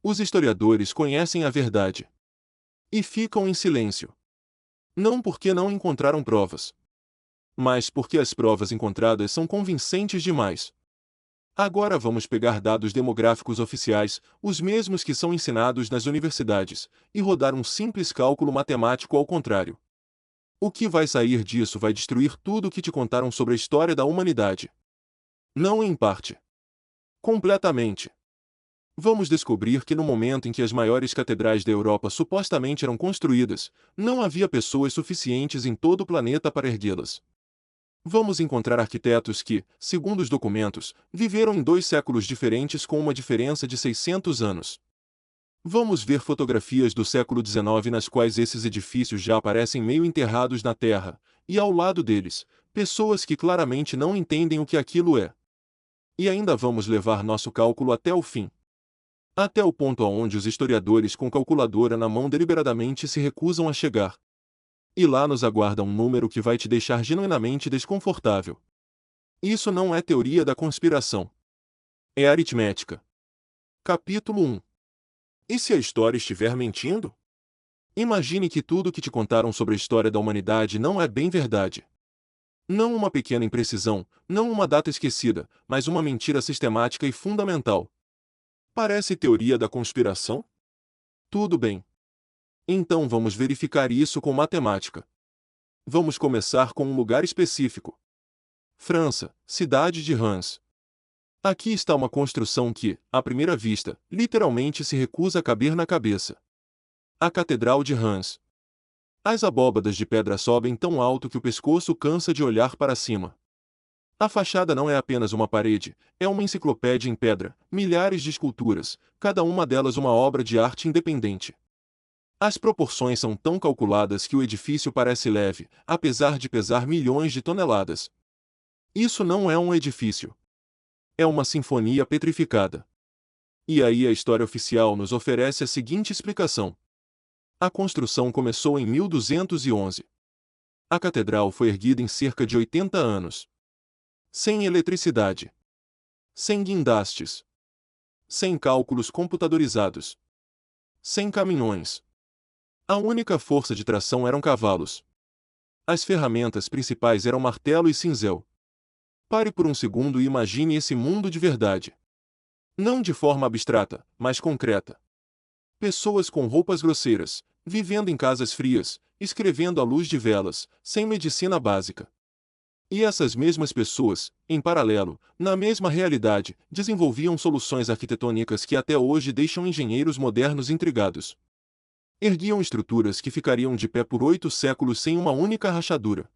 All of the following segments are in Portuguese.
Os historiadores conhecem a verdade e ficam em silêncio. Não porque não encontraram provas, mas porque as provas encontradas são convincentes demais. Agora vamos pegar dados demográficos oficiais, os mesmos que são ensinados nas universidades, e rodar um simples cálculo matemático ao contrário. O que vai sair disso vai destruir tudo o que te contaram sobre a história da humanidade. Não em parte. Completamente. Vamos descobrir que no momento em que as maiores catedrais da Europa supostamente eram construídas, não havia pessoas suficientes em todo o planeta para erguê-las. Vamos encontrar arquitetos que, segundo os documentos, viveram em 2 séculos diferentes com uma diferença de 600 anos. Vamos ver fotografias do século XIX nas quais esses edifícios já aparecem meio enterrados na terra, e ao lado deles, pessoas que claramente não entendem o que aquilo é. E ainda vamos levar nosso cálculo até o fim. Até o ponto aonde os historiadores com calculadora na mão deliberadamente se recusam a chegar. E lá nos aguarda um número que vai te deixar genuinamente desconfortável. Isso não é teoria da conspiração. É aritmética. Capítulo 1. E se a história estiver mentindo? Imagine que tudo o que te contaram sobre a história da humanidade não é bem verdade. Não uma pequena imprecisão, não uma data esquecida, mas uma mentira sistemática e fundamental. Parece teoria da conspiração? Tudo bem. Então vamos verificar isso com matemática. Vamos começar com um lugar específico. França, cidade de Reims. Aqui está uma construção que, à primeira vista, literalmente se recusa a caber na cabeça. A Catedral de Reims. As abóbadas de pedra sobem tão alto que o pescoço cansa de olhar para cima. A fachada não é apenas uma parede, é uma enciclopédia em pedra, milhares de esculturas, cada uma delas uma obra de arte independente. As proporções são tão calculadas que o edifício parece leve, apesar de pesar milhões de toneladas. Isso não é um edifício. É uma sinfonia petrificada. E aí a história oficial nos oferece a seguinte explicação. A construção começou em 1211. A catedral foi erguida em cerca de 80 anos. Sem eletricidade. Sem guindastes. Sem cálculos computadorizados. Sem caminhões. A única força de tração eram cavalos. As ferramentas principais eram martelo e cinzel. Pare por um segundo e imagine esse mundo de verdade. Não de forma abstrata, mas concreta. Pessoas com roupas grosseiras, vivendo em casas frias, escrevendo à luz de velas, sem medicina básica. E essas mesmas pessoas, em paralelo, na mesma realidade, desenvolviam soluções arquitetônicas que até hoje deixam engenheiros modernos intrigados. Erguiam estruturas que ficariam de pé por 8 séculos sem uma única rachadura.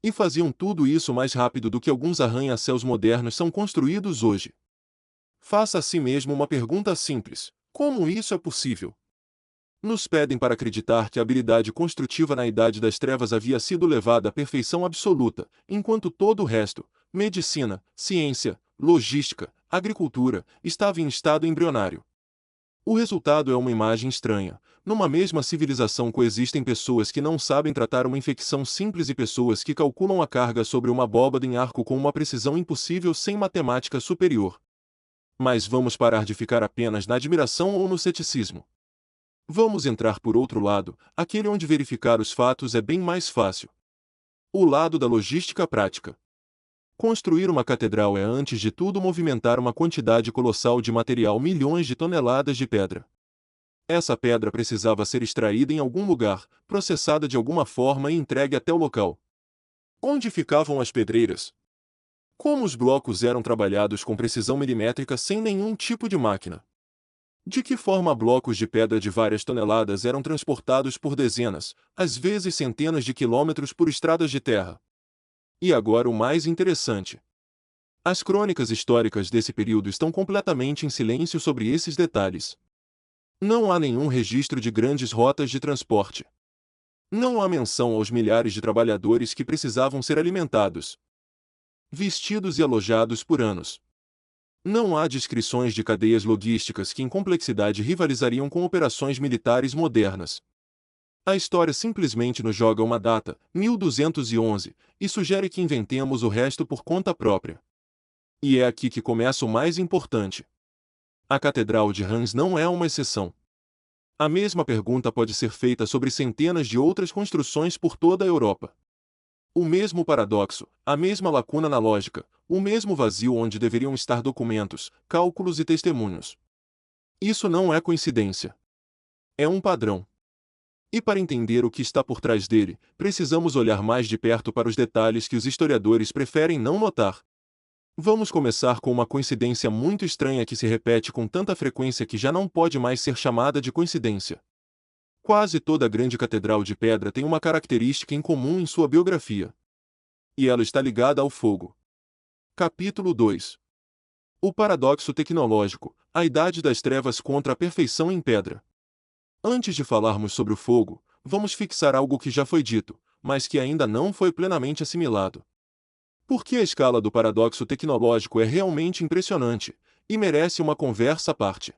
E faziam tudo isso mais rápido do que alguns arranha-céus modernos são construídos hoje. Faça a si mesmo uma pergunta simples: como isso é possível? Nos pedem para acreditar que a habilidade construtiva na Idade das Trevas havia sido levada à perfeição absoluta, enquanto todo o resto, medicina, ciência, logística, agricultura, estava em estado embrionário. O resultado é uma imagem estranha. Numa mesma civilização coexistem pessoas que não sabem tratar uma infecção simples e pessoas que calculam a carga sobre uma abóbada em arco com uma precisão impossível sem matemática superior. Mas vamos parar de ficar apenas na admiração ou no ceticismo. Vamos entrar por outro lado, aquele onde verificar os fatos é bem mais fácil. O lado da logística prática. Construir uma catedral é antes de tudo movimentar uma quantidade colossal de material, milhões de toneladas de pedra. Essa pedra precisava ser extraída em algum lugar, processada de alguma forma e entregue até o local. Onde ficavam as pedreiras? Como os blocos eram trabalhados com precisão milimétrica sem nenhum tipo de máquina? De que forma blocos de pedra de várias toneladas eram transportados por dezenas, às vezes centenas de quilômetros por estradas de terra? E agora o mais interessante. As crônicas históricas desse período estão completamente em silêncio sobre esses detalhes. Não há nenhum registro de grandes rotas de transporte. Não há menção aos milhares de trabalhadores que precisavam ser alimentados, vestidos e alojados por anos. Não há descrições de cadeias logísticas que em complexidade rivalizariam com operações militares modernas. A história simplesmente nos joga uma data, 1211, e sugere que inventemos o resto por conta própria. E é aqui que começa o mais importante. A Catedral de Reims não é uma exceção. A mesma pergunta pode ser feita sobre centenas de outras construções por toda a Europa. O mesmo paradoxo, a mesma lacuna na lógica, o mesmo vazio onde deveriam estar documentos, cálculos e testemunhos. Isso não é coincidência. É um padrão. E para entender o que está por trás dele, precisamos olhar mais de perto para os detalhes que os historiadores preferem não notar. Vamos começar com uma coincidência muito estranha que se repete com tanta frequência que já não pode mais ser chamada de coincidência. Quase toda grande catedral de pedra tem uma característica em comum em sua biografia. E ela está ligada ao fogo. Capítulo 2. O paradoxo tecnológico, a idade das trevas contra a perfeição em pedra. Antes de falarmos sobre o fogo, vamos fixar algo que já foi dito, mas que ainda não foi plenamente assimilado. Porque a escala do paradoxo tecnológico é realmente impressionante, e merece uma conversa à parte.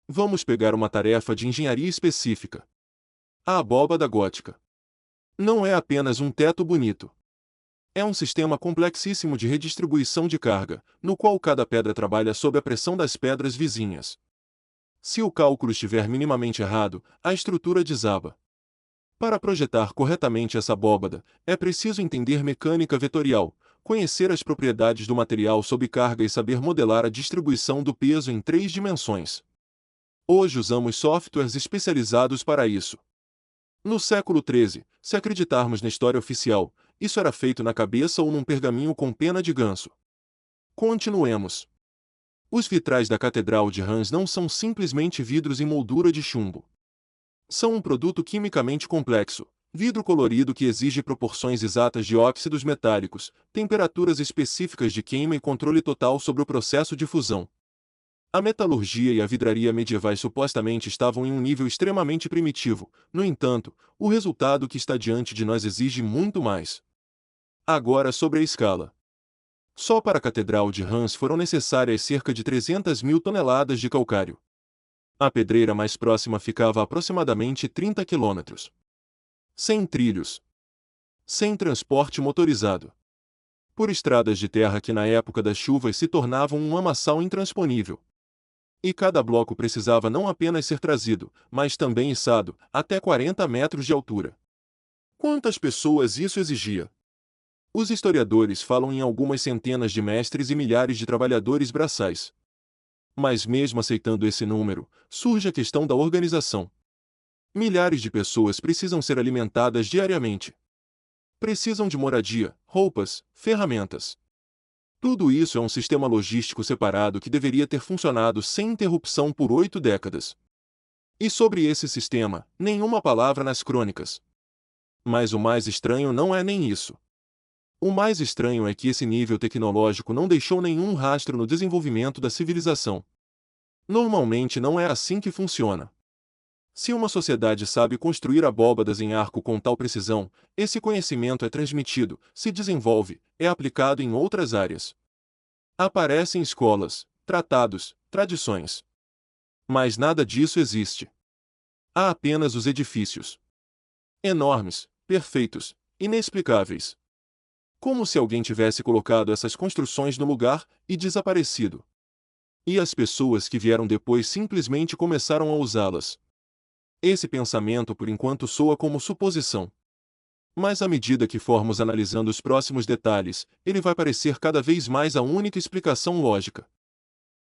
Vamos pegar uma tarefa de engenharia específica. A abóbada gótica. Não é apenas um teto bonito. É um sistema complexíssimo de redistribuição de carga, no qual cada pedra trabalha sob a pressão das pedras vizinhas. Se o cálculo estiver minimamente errado, a estrutura desaba. Para projetar corretamente essa abóbada, é preciso entender mecânica vetorial, conhecer as propriedades do material sob carga e saber modelar a distribuição do peso em 3 dimensões. Hoje usamos softwares especializados para isso. No século XIII, se acreditarmos na história oficial, isso era feito na cabeça ou num pergaminho com pena de ganso. Continuemos. Os vitrais da Catedral de Reims não são simplesmente vidros em moldura de chumbo. São um produto quimicamente complexo, vidro colorido que exige proporções exatas de óxidos metálicos, temperaturas específicas de queima e controle total sobre o processo de fusão. A metalurgia e a vidraria medievais supostamente estavam em um nível extremamente primitivo, no entanto, o resultado que está diante de nós exige muito mais. Agora sobre a escala. Só para a Catedral de Reims foram necessárias cerca de 300.000 toneladas de calcário. A pedreira mais próxima ficava a aproximadamente 30 quilômetros. Sem trilhos. Sem transporte motorizado. Por estradas de terra que na época das chuvas se tornavam um lamaçal intransponível. E cada bloco precisava não apenas ser trazido, mas também içado, até 40 metros de altura. Quantas pessoas isso exigia? Os historiadores falam em algumas centenas de mestres e milhares de trabalhadores braçais. Mas mesmo aceitando esse número, surge a questão da organização. Milhares de pessoas precisam ser alimentadas diariamente. Precisam de moradia, roupas, ferramentas. Tudo isso é um sistema logístico separado que deveria ter funcionado sem interrupção por 8 décadas. E sobre esse sistema, nenhuma palavra nas crônicas. Mas o mais estranho não é nem isso. O mais estranho é que esse nível tecnológico não deixou nenhum rastro no desenvolvimento da civilização. Normalmente não é assim que funciona. Se uma sociedade sabe construir abóbadas em arco com tal precisão, esse conhecimento é transmitido, se desenvolve, é aplicado em outras áreas. Aparecem escolas, tratados, tradições. Mas nada disso existe. Há apenas os edifícios. Enormes, perfeitos, inexplicáveis. Como se alguém tivesse colocado essas construções no lugar e desaparecido. E as pessoas que vieram depois simplesmente começaram a usá-las. Esse pensamento por enquanto soa como suposição. Mas à medida que formos analisando os próximos detalhes, ele vai parecer cada vez mais a única explicação lógica.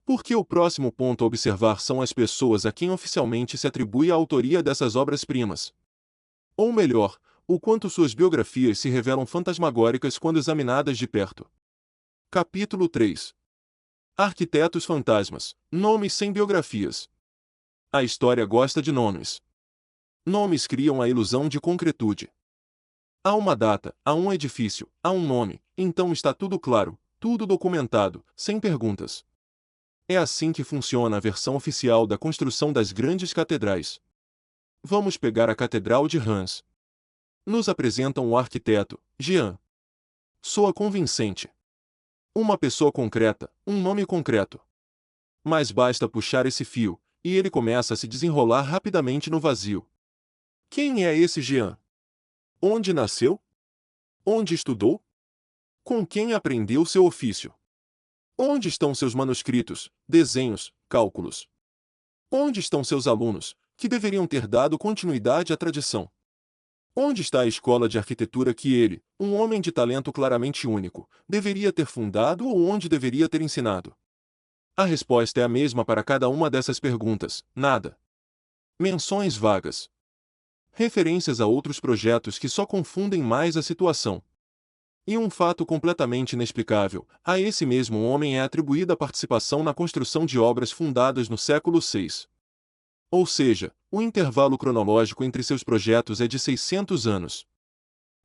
Porque o próximo ponto a observar são as pessoas a quem oficialmente se atribui a autoria dessas obras-primas. Ou melhor, o quanto suas biografias se revelam fantasmagóricas quando examinadas de perto. Capítulo 3. Arquitetos fantasmas, nomes sem biografias. A história gosta de nomes. Nomes criam a ilusão de concretude. Há uma data, há um edifício, há um nome, então está tudo claro, tudo documentado, sem perguntas. É assim que funciona a versão oficial da construção das grandes catedrais. Vamos pegar a Catedral de Reims. Nos apresentam o arquiteto, Jean. Soa convincente. Uma pessoa concreta, um nome concreto. Mas basta puxar esse fio, e ele começa a se desenrolar rapidamente no vazio. Quem é esse Jean? Onde nasceu? Onde estudou? Com quem aprendeu seu ofício? Onde estão seus manuscritos, desenhos, cálculos? Onde estão seus alunos, que deveriam ter dado continuidade à tradição? Onde está a escola de arquitetura que ele, um homem de talento claramente único, deveria ter fundado ou onde deveria ter ensinado? A resposta é a mesma para cada uma dessas perguntas: nada. Menções vagas. Referências a outros projetos que só confundem mais a situação. E um fato completamente inexplicável: a esse mesmo homem é atribuída a participação na construção de obras fundadas no século VI. Ou seja, o intervalo cronológico entre seus projetos é de 600 anos.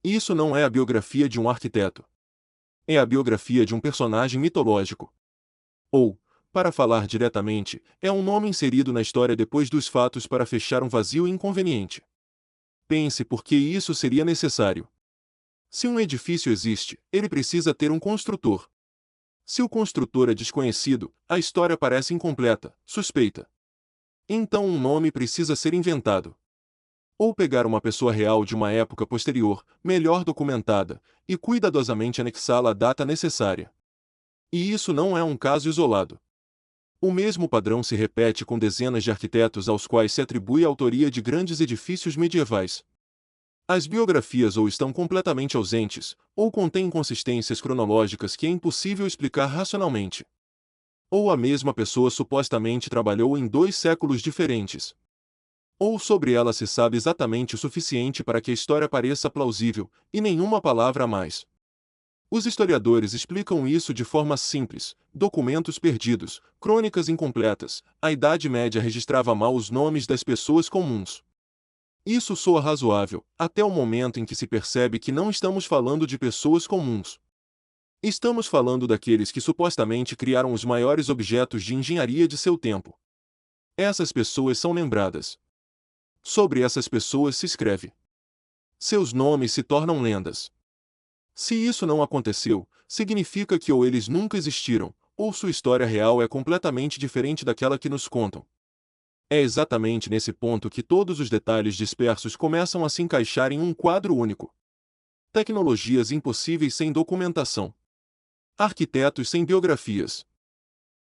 Isso não é a biografia de um arquiteto. É a biografia de um personagem mitológico. Ou, para falar diretamente, é um nome inserido na história depois dos fatos para fechar um vazio inconveniente. Pense por que isso seria necessário. Se um edifício existe, ele precisa ter um construtor. Se o construtor é desconhecido, a história parece incompleta, suspeita. Então um nome precisa ser inventado. Ou pegar uma pessoa real de uma época posterior, melhor documentada, e cuidadosamente anexá-la à data necessária. E isso não é um caso isolado. O mesmo padrão se repete com dezenas de arquitetos aos quais se atribui a autoria de grandes edifícios medievais. As biografias ou estão completamente ausentes, ou contêm inconsistências cronológicas que é impossível explicar racionalmente. Ou a mesma pessoa supostamente trabalhou em 2 séculos diferentes. Ou sobre ela se sabe exatamente o suficiente para que a história pareça plausível, e nenhuma palavra a mais. Os historiadores explicam isso de forma simples: documentos perdidos, crônicas incompletas, a Idade Média registrava mal os nomes das pessoas comuns. Isso soa razoável, até o momento em que se percebe que não estamos falando de pessoas comuns. Estamos falando daqueles que supostamente criaram os maiores objetos de engenharia de seu tempo. Essas pessoas são lembradas. Sobre essas pessoas se escreve. Seus nomes se tornam lendas. Se isso não aconteceu, significa que ou eles nunca existiram, ou sua história real é completamente diferente daquela que nos contam. É exatamente nesse ponto que todos os detalhes dispersos começam a se encaixar em um quadro único. Tecnologias impossíveis sem documentação. Arquitetos sem biografias.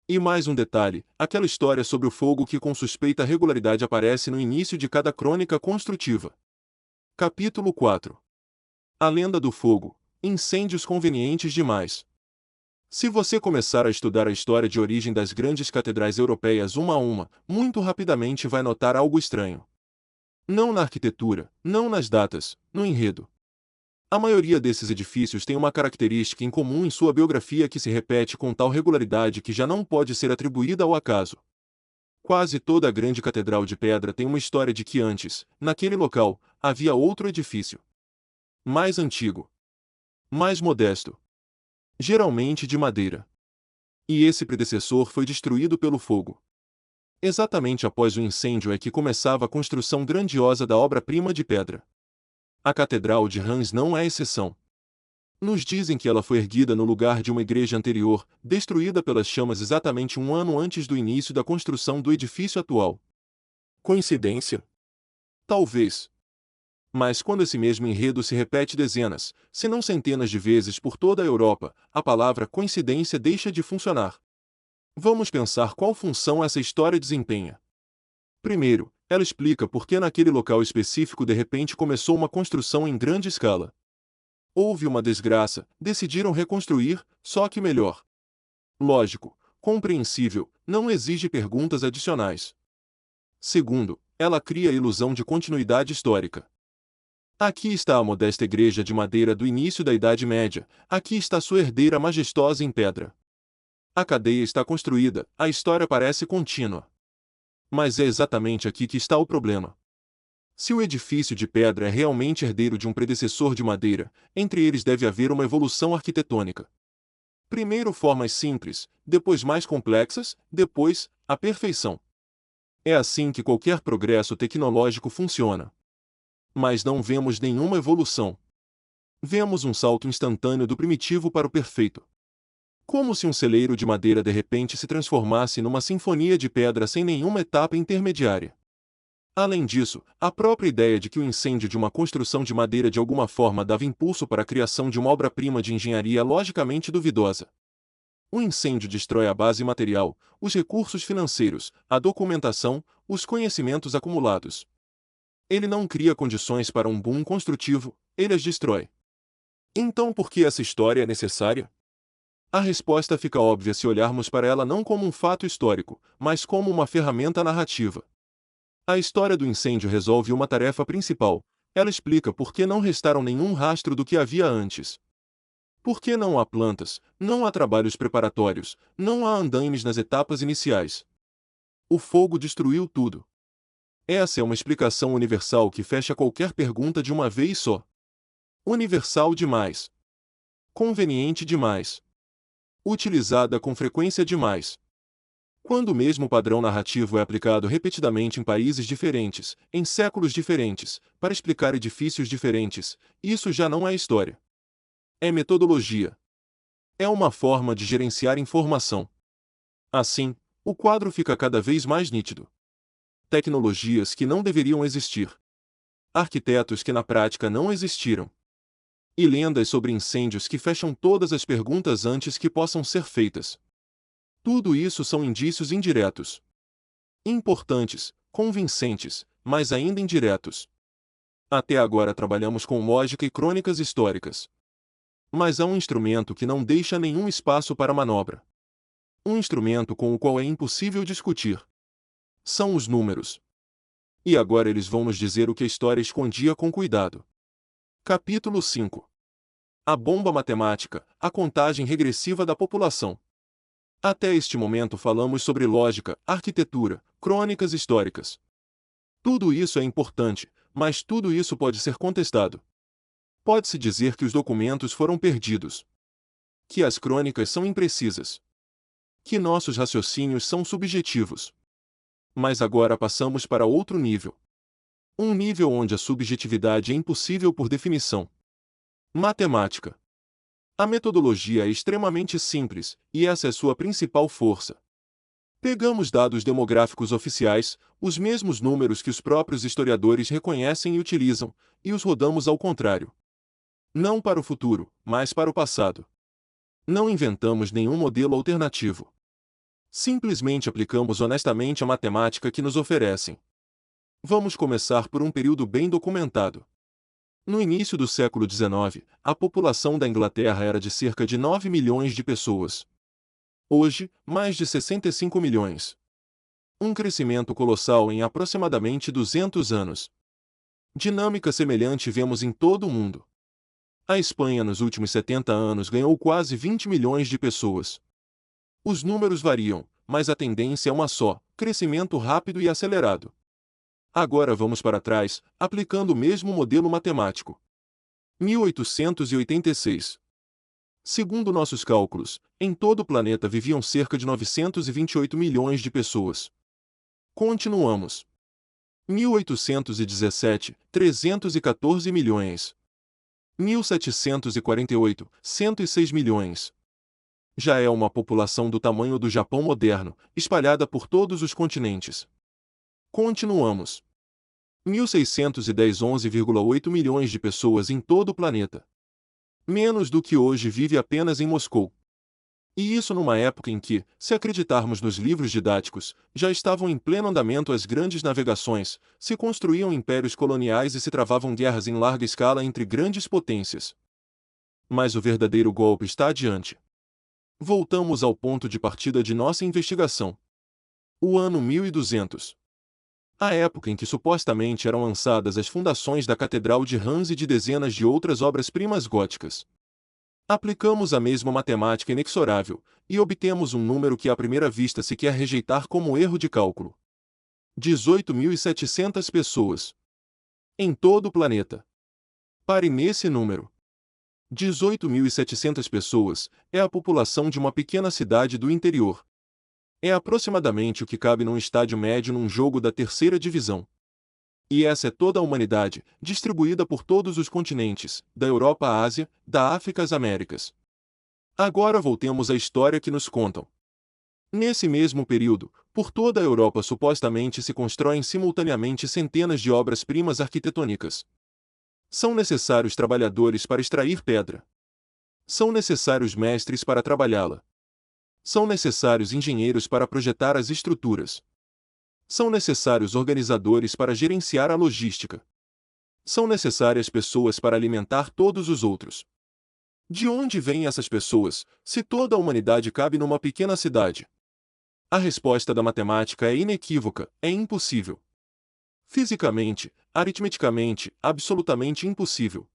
E mais um detalhe: aquela história sobre o fogo que com suspeita regularidade aparece no início de cada crônica construtiva. Capítulo 4. A lenda do fogo. Incêndios convenientes demais. Se você começar a estudar a história de origem das grandes catedrais europeias uma a uma, muito rapidamente vai notar algo estranho. Não na arquitetura, não nas datas, no enredo. A maioria desses edifícios tem uma característica em comum em sua biografia que se repete com tal regularidade que já não pode ser atribuída ao acaso. Quase toda a grande catedral de pedra tem uma história de que antes, naquele local, havia outro edifício. Mais antigo. Mais modesto. Geralmente de madeira. E esse predecessor foi destruído pelo fogo. Exatamente após o incêndio é que começava a construção grandiosa da obra-prima de pedra. A Catedral de Reims não é exceção. Nos dizem que ela foi erguida no lugar de uma igreja anterior, destruída pelas chamas exatamente um ano antes do início da construção do edifício atual. Coincidência? Talvez. Mas quando esse mesmo enredo se repete dezenas, se não centenas de vezes por toda a Europa, a palavra coincidência deixa de funcionar. Vamos pensar qual função essa história desempenha. Primeiro, ela explica por que naquele local específico de repente começou uma construção em grande escala. Houve uma desgraça, decidiram reconstruir, só que melhor. Lógico, compreensível, não exige perguntas adicionais. Segundo, ela cria a ilusão de continuidade histórica. Aqui está a modesta igreja de madeira do início da Idade Média, aqui está sua herdeira majestosa em pedra. A cadeia está construída, a história parece contínua. Mas é exatamente aqui que está o problema. Se o edifício de pedra é realmente herdeiro de um predecessor de madeira, entre eles deve haver uma evolução arquitetônica. Primeiro formas simples, depois mais complexas, depois, a perfeição. É assim que qualquer progresso tecnológico funciona. Mas não vemos nenhuma evolução. Vemos um salto instantâneo do primitivo para o perfeito. Como se um celeiro de madeira de repente se transformasse numa sinfonia de pedra sem nenhuma etapa intermediária. Além disso, a própria ideia de que o incêndio de uma construção de madeira de alguma forma dava impulso para a criação de uma obra-prima de engenharia é logicamente duvidosa. O incêndio destrói a base material, os recursos financeiros, a documentação, os conhecimentos acumulados. Ele não cria condições para um boom construtivo, ele as destrói. Então, por que essa história é necessária? A resposta fica óbvia se olharmos para ela não como um fato histórico, mas como uma ferramenta narrativa. A história do incêndio resolve uma tarefa principal. Ela explica por que não restaram nenhum rastro do que havia antes. Por que não há plantas, não há trabalhos preparatórios, não há andaimes nas etapas iniciais. O fogo destruiu tudo. Essa é uma explicação universal que fecha qualquer pergunta de uma vez só. Universal demais. Conveniente demais. Utilizada com frequência demais. Quando o mesmo padrão narrativo é aplicado repetidamente em países diferentes, em séculos diferentes, para explicar edifícios diferentes, isso já não é história. É metodologia. É uma forma de gerenciar informação. Assim, o quadro fica cada vez mais nítido. Tecnologias que não deveriam existir. Arquitetos que na prática não existiram. E lendas sobre incêndios que fecham todas as perguntas antes que possam ser feitas. Tudo isso são indícios indiretos. Importantes, convincentes, mas ainda indiretos. Até agora trabalhamos com lógica e crônicas históricas. Mas há um instrumento que não deixa nenhum espaço para manobra. Um instrumento com o qual é impossível discutir. São os números. E agora eles vão nos dizer o que a história escondia com cuidado. Capítulo 5. A bomba matemática, a contagem regressiva da população. Até este momento falamos sobre lógica, arquitetura, crônicas históricas. Tudo isso é importante, mas tudo isso pode ser contestado. Pode-se dizer que os documentos foram perdidos. Que as crônicas são imprecisas. Que nossos raciocínios são subjetivos. Mas agora passamos para outro nível. Um nível onde a subjetividade é impossível por definição. Matemática. A metodologia é extremamente simples, e essa é sua principal força. Pegamos dados demográficos oficiais, os mesmos números que os próprios historiadores reconhecem e utilizam, e os rodamos ao contrário. Não para o futuro, mas para o passado. Não inventamos nenhum modelo alternativo. Simplesmente aplicamos honestamente a matemática que nos oferecem. Vamos começar por um período bem documentado. No início do século XIX, a população da Inglaterra era de cerca de 9 milhões de pessoas. Hoje, mais de 65 milhões. Um crescimento colossal em aproximadamente 200 anos. Dinâmica semelhante vemos em todo o mundo. A Espanha nos últimos 70 anos ganhou quase 20 milhões de pessoas. Os números variam, mas a tendência é uma só: crescimento rápido e acelerado. Agora vamos para trás, aplicando o mesmo modelo matemático. 1886. Segundo nossos cálculos, em todo o planeta viviam cerca de 928 milhões de pessoas. Continuamos. 1817, 314 milhões. 1748, 106 milhões. Já é uma população do tamanho do Japão moderno, espalhada por todos os continentes. Continuamos. 1610, 11,8 milhões de pessoas em todo o planeta. Menos do que hoje vive apenas em Moscou. E isso numa época em que, se acreditarmos nos livros didáticos, já estavam em pleno andamento as grandes navegações, se construíam impérios coloniais e se travavam guerras em larga escala entre grandes potências. Mas o verdadeiro golpe está adiante. Voltamos ao ponto de partida de nossa investigação. O ano 1200. A época em que supostamente eram lançadas as fundações da Catedral de Reims e de dezenas de outras obras-primas góticas. Aplicamos a mesma matemática inexorável, e obtemos um número que à primeira vista se quer rejeitar como erro de cálculo. 18.700 pessoas. Em todo o planeta. Pare nesse número. 18.700 pessoas é a população de uma pequena cidade do interior. É aproximadamente o que cabe num estádio médio num jogo da terceira divisão. E essa é toda a humanidade, distribuída por todos os continentes, da Europa à Ásia, da África às Américas. Agora voltemos à história que nos contam. Nesse mesmo período, por toda a Europa supostamente se constroem simultaneamente centenas de obras-primas arquitetônicas. São necessários trabalhadores para extrair pedra. São necessários mestres para trabalhá-la. São necessários engenheiros para projetar as estruturas. São necessários organizadores para gerenciar a logística. São necessárias pessoas para alimentar todos os outros. De onde vêm essas pessoas, se toda a humanidade cabe numa pequena cidade? A resposta da matemática é inequívoca: é impossível. Fisicamente, aritmeticamente, absolutamente impossível.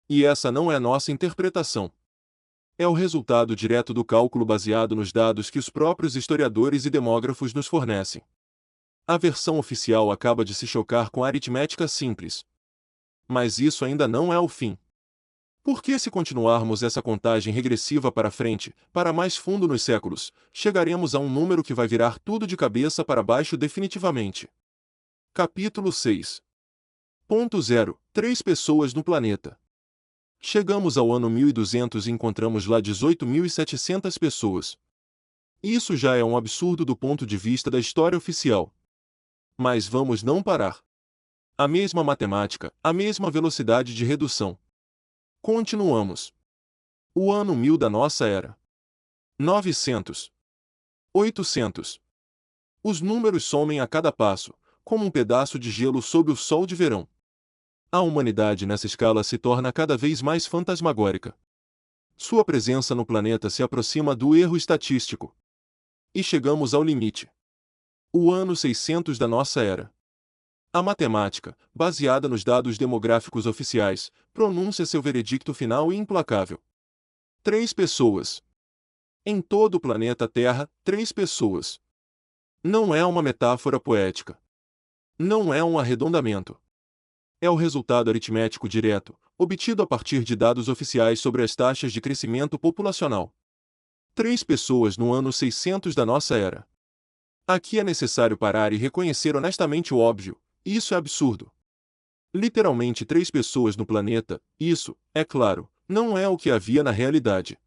E essa não é a nossa interpretação. É o resultado direto do cálculo baseado nos dados que os próprios historiadores e demógrafos nos fornecem. A versão oficial acaba de se chocar com a aritmética simples. Mas isso ainda não é o fim. Porque se continuarmos essa contagem regressiva para frente, para mais fundo nos séculos, chegaremos a um número que vai virar tudo de cabeça para baixo definitivamente. Capítulo 6. 3 pessoas no planeta. Chegamos ao ano 1200 e encontramos lá 18.700 pessoas. Isso já é um absurdo do ponto de vista da história oficial. Mas vamos não parar. A mesma matemática, a mesma velocidade de redução. Continuamos. O ano 1000 da nossa era. 900. 800. Os números somem a cada passo, como um pedaço de gelo sob o sol de verão. A humanidade nessa escala se torna cada vez mais fantasmagórica. Sua presença no planeta se aproxima do erro estatístico. E chegamos ao limite. O ano 600 da nossa era. A matemática, baseada nos dados demográficos oficiais, pronuncia seu veredicto final e implacável. 3 pessoas. Em todo o planeta Terra, 3 pessoas. Não é uma metáfora poética. Não é um arredondamento. É o resultado aritmético direto, obtido a partir de dados oficiais sobre as taxas de crescimento populacional. 3 pessoas no ano 600 da nossa era. Aqui é necessário parar e reconhecer honestamente o óbvio: isso é absurdo. Literalmente 3 pessoas no planeta, isso, é claro, não é o que havia na realidade.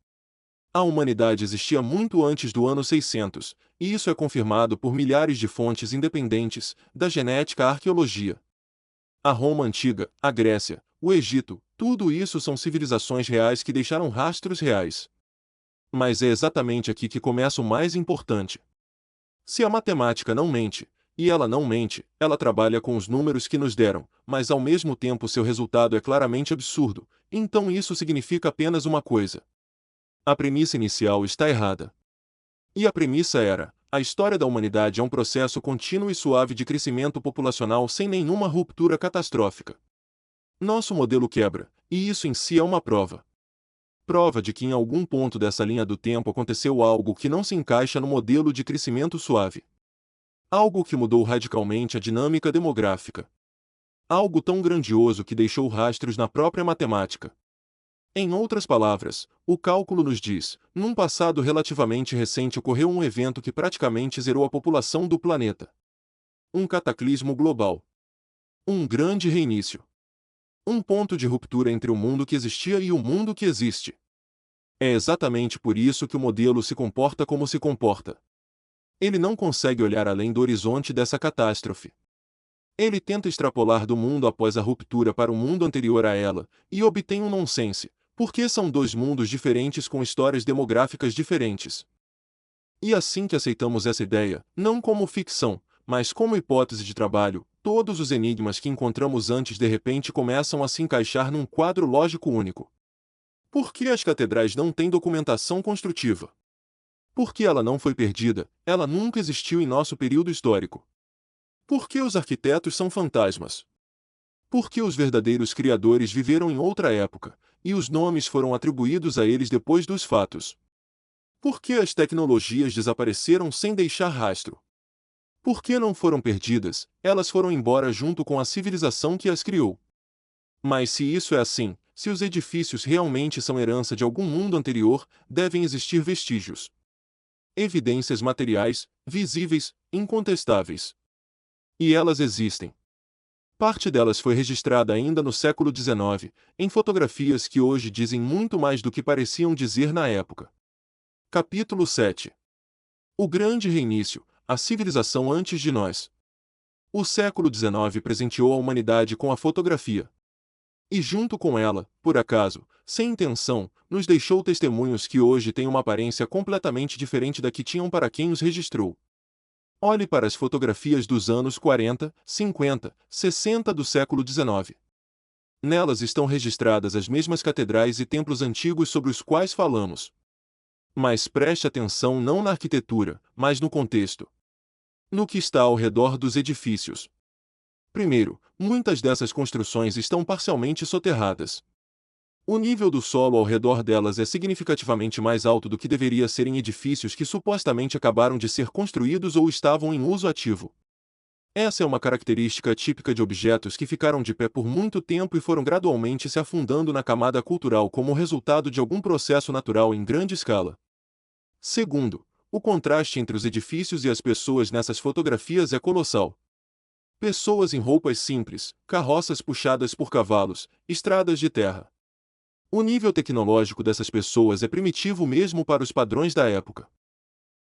A humanidade existia muito antes do ano 600, e isso é confirmado por milhares de fontes independentes, da genética à arqueologia. A Roma antiga, a Grécia, o Egito, tudo isso são civilizações reais que deixaram rastros reais. Mas é exatamente aqui que começa o mais importante. Se a matemática não mente, e ela não mente, ela trabalha com os números que nos deram, mas ao mesmo tempo seu resultado é claramente absurdo, então isso significa apenas uma coisa. A premissa inicial está errada. E a premissa era: a história da humanidade é um processo contínuo e suave de crescimento populacional sem nenhuma ruptura catastrófica. Nosso modelo quebra, e isso em si é uma prova. Prova de que em algum ponto dessa linha do tempo aconteceu algo que não se encaixa no modelo de crescimento suave. Algo que mudou radicalmente a dinâmica demográfica. Algo tão grandioso que deixou rastros na própria matemática. Em outras palavras, o cálculo nos diz: num passado relativamente recente ocorreu um evento que praticamente zerou a população do planeta. Um cataclismo global. Um grande reinício. Um ponto de ruptura entre o mundo que existia e o mundo que existe. É exatamente por isso que o modelo se comporta como se comporta. Ele não consegue olhar além do horizonte dessa catástrofe. Ele tenta extrapolar do mundo após a ruptura para o mundo anterior a ela, e obtém um nonsense. Porque são 2 mundos diferentes com histórias demográficas diferentes. E assim que aceitamos essa ideia, não como ficção, mas como hipótese de trabalho, todos os enigmas que encontramos antes de repente começam a se encaixar num quadro lógico único. Por que as catedrais não têm documentação construtiva? Porque ela não foi perdida, ela nunca existiu em nosso período histórico. Por que os arquitetos são fantasmas? Porque os verdadeiros criadores viveram em outra época, e os nomes foram atribuídos a eles depois dos fatos. Por que as tecnologias desapareceram sem deixar rastro? Por que não foram perdidas, elas foram embora junto com a civilização que as criou. Mas se isso é assim, se os edifícios realmente são herança de algum mundo anterior, devem existir vestígios. Evidências materiais, visíveis, incontestáveis. E elas existem. Parte delas foi registrada ainda no século XIX, em fotografias que hoje dizem muito mais do que pareciam dizer na época. Capítulo 7. O Grande Reinício, a civilização antes de nós. O século XIX presenteou a humanidade com a fotografia. E junto com ela, por acaso, sem intenção, nos deixou testemunhos que hoje têm uma aparência completamente diferente da que tinham para quem os registrou. Olhe para as fotografias dos anos 40, 50, 60 do século XIX. Nelas estão registradas as mesmas catedrais e templos antigos sobre os quais falamos. Mas preste atenção não na arquitetura, mas no contexto. No que está ao redor dos edifícios. Primeiro, muitas dessas construções estão parcialmente soterradas. O nível do solo ao redor delas é significativamente mais alto do que deveria ser em edifícios que supostamente acabaram de ser construídos ou estavam em uso ativo. Essa é uma característica típica de objetos que ficaram de pé por muito tempo e foram gradualmente se afundando na camada cultural como resultado de algum processo natural em grande escala. Segundo, o contraste entre os edifícios e as pessoas nessas fotografias é colossal. Pessoas em roupas simples, carroças puxadas por cavalos, estradas de terra. O nível tecnológico dessas pessoas é primitivo mesmo para os padrões da época.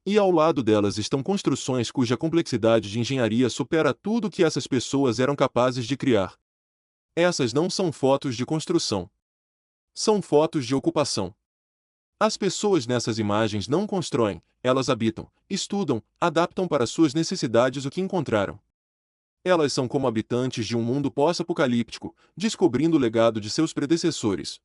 E ao lado delas estão construções cuja complexidade de engenharia supera tudo que essas pessoas eram capazes de criar. Essas não são fotos de construção. São fotos de ocupação. As pessoas nessas imagens não constroem, elas habitam, estudam, adaptam para suas necessidades o que encontraram. Elas são como habitantes de um mundo pós-apocalíptico, descobrindo o legado de seus predecessores.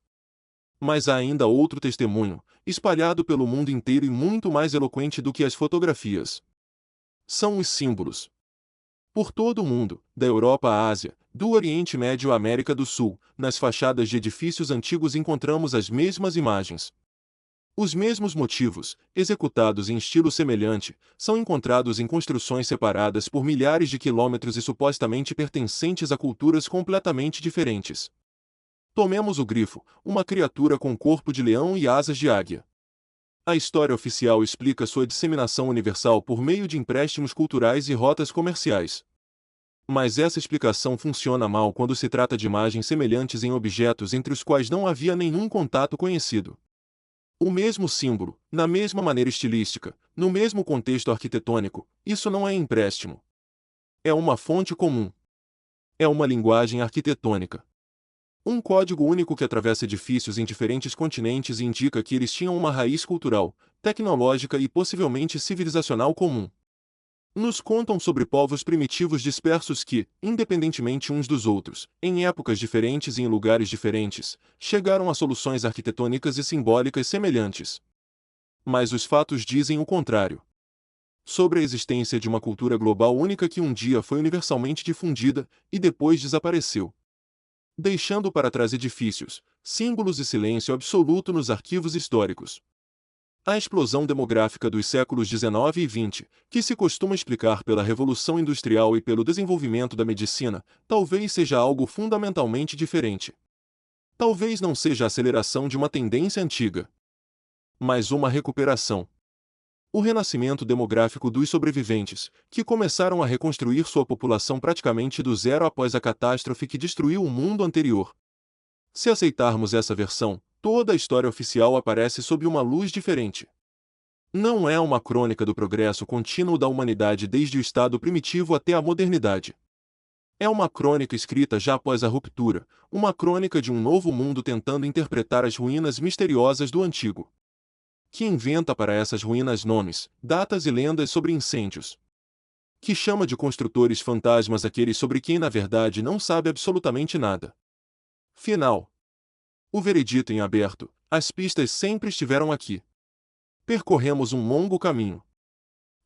Mas há ainda outro testemunho, espalhado pelo mundo inteiro e muito mais eloquente do que as fotografias. São os símbolos. Por todo o mundo, da Europa à Ásia, do Oriente Médio à América do Sul, nas fachadas de edifícios antigos encontramos as mesmas imagens. Os mesmos motivos, executados em estilo semelhante, são encontrados em construções separadas por milhares de quilômetros e supostamente pertencentes a culturas completamente diferentes. Tomemos o grifo, uma criatura com corpo de leão e asas de águia. A história oficial explica sua disseminação universal por meio de empréstimos culturais e rotas comerciais. Mas essa explicação funciona mal quando se trata de imagens semelhantes em objetos entre os quais não havia nenhum contato conhecido. O mesmo símbolo, na mesma maneira estilística, no mesmo contexto arquitetônico, isso não é empréstimo. É uma fonte comum. É uma linguagem arquitetônica. Um código único que atravessa edifícios em diferentes continentes e indica que eles tinham uma raiz cultural, tecnológica e possivelmente civilizacional comum. Nos contam sobre povos primitivos dispersos que, independentemente uns dos outros, em épocas diferentes e em lugares diferentes, chegaram a soluções arquitetônicas e simbólicas semelhantes. Mas os fatos dizem o contrário. Sobre a existência de uma cultura global única que um dia foi universalmente difundida e depois desapareceu, deixando para trás edifícios, símbolos e silêncio absoluto nos arquivos históricos. A explosão demográfica dos séculos XIX e XX, que se costuma explicar pela Revolução Industrial e pelo desenvolvimento da medicina, talvez seja algo fundamentalmente diferente. Talvez não seja a aceleração de uma tendência antiga, mas uma recuperação. O renascimento demográfico dos sobreviventes, que começaram a reconstruir sua população praticamente do zero após a catástrofe que destruiu o mundo anterior. Se aceitarmos essa versão, toda a história oficial aparece sob uma luz diferente. Não é uma crônica do progresso contínuo da humanidade desde o estado primitivo até a modernidade. É uma crônica escrita já após a ruptura, uma crônica de um novo mundo tentando interpretar as ruínas misteriosas do antigo. Que inventa para essas ruínas nomes, datas e lendas sobre incêndios. Que chama de construtores fantasmas aqueles sobre quem na verdade não sabe absolutamente nada. Final. O veredito em aberto, as pistas sempre estiveram aqui. Percorremos um longo caminho.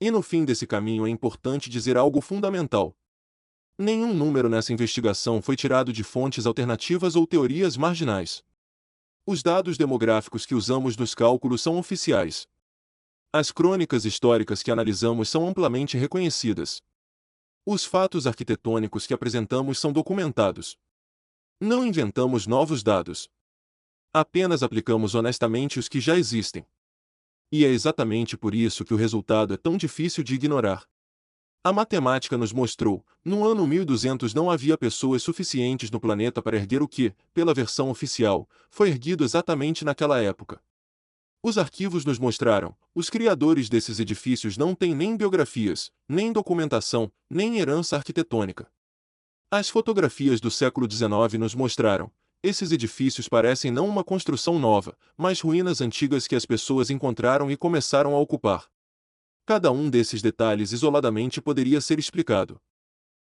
E no fim desse caminho é importante dizer algo fundamental. Nenhum número nessa investigação foi tirado de fontes alternativas ou teorias marginais. Os dados demográficos que usamos nos cálculos são oficiais. As crônicas históricas que analisamos são amplamente reconhecidas. Os fatos arquitetônicos que apresentamos são documentados. Não inventamos novos dados. Apenas aplicamos honestamente os que já existem. E é exatamente por isso que o resultado é tão difícil de ignorar. A matemática nos mostrou, no ano 1200 não havia pessoas suficientes no planeta para erguer o que, pela versão oficial, foi erguido exatamente naquela época. Os arquivos nos mostraram, os criadores desses edifícios não têm nem biografias, nem documentação, nem herança arquitetônica. As fotografias do século XIX nos mostraram, esses edifícios parecem não uma construção nova, mas ruínas antigas que as pessoas encontraram e começaram a ocupar. Cada um desses detalhes isoladamente poderia ser explicado.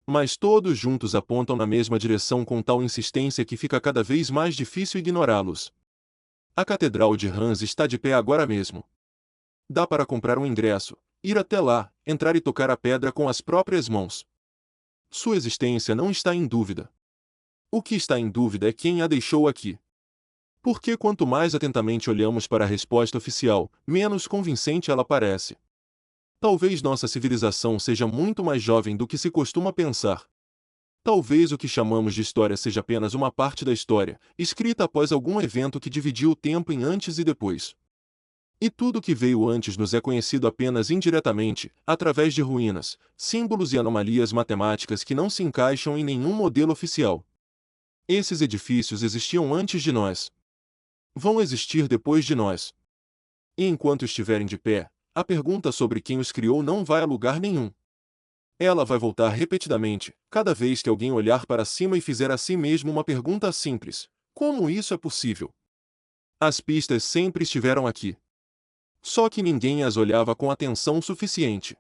Mas todos juntos apontam na mesma direção com tal insistência que fica cada vez mais difícil ignorá-los. A Catedral de Reims está de pé agora mesmo. Dá para comprar um ingresso, ir até lá, entrar e tocar a pedra com as próprias mãos. Sua existência não está em dúvida. O que está em dúvida é quem a deixou aqui. Porque quanto mais atentamente olhamos para a resposta oficial, menos convincente ela parece. Talvez nossa civilização seja muito mais jovem do que se costuma pensar. Talvez o que chamamos de história seja apenas uma parte da história, escrita após algum evento que dividiu o tempo em antes e depois. E tudo que veio antes nos é conhecido apenas indiretamente, através de ruínas, símbolos e anomalias matemáticas que não se encaixam em nenhum modelo oficial. Esses edifícios existiam antes de nós. Vão existir depois de nós. E enquanto estiverem de pé, a pergunta sobre quem os criou não vai a lugar nenhum. Ela vai voltar repetidamente, cada vez que alguém olhar para cima e fizer a si mesmo uma pergunta simples: como isso é possível? As pistas sempre estiveram aqui. Só que ninguém as olhava com atenção suficiente.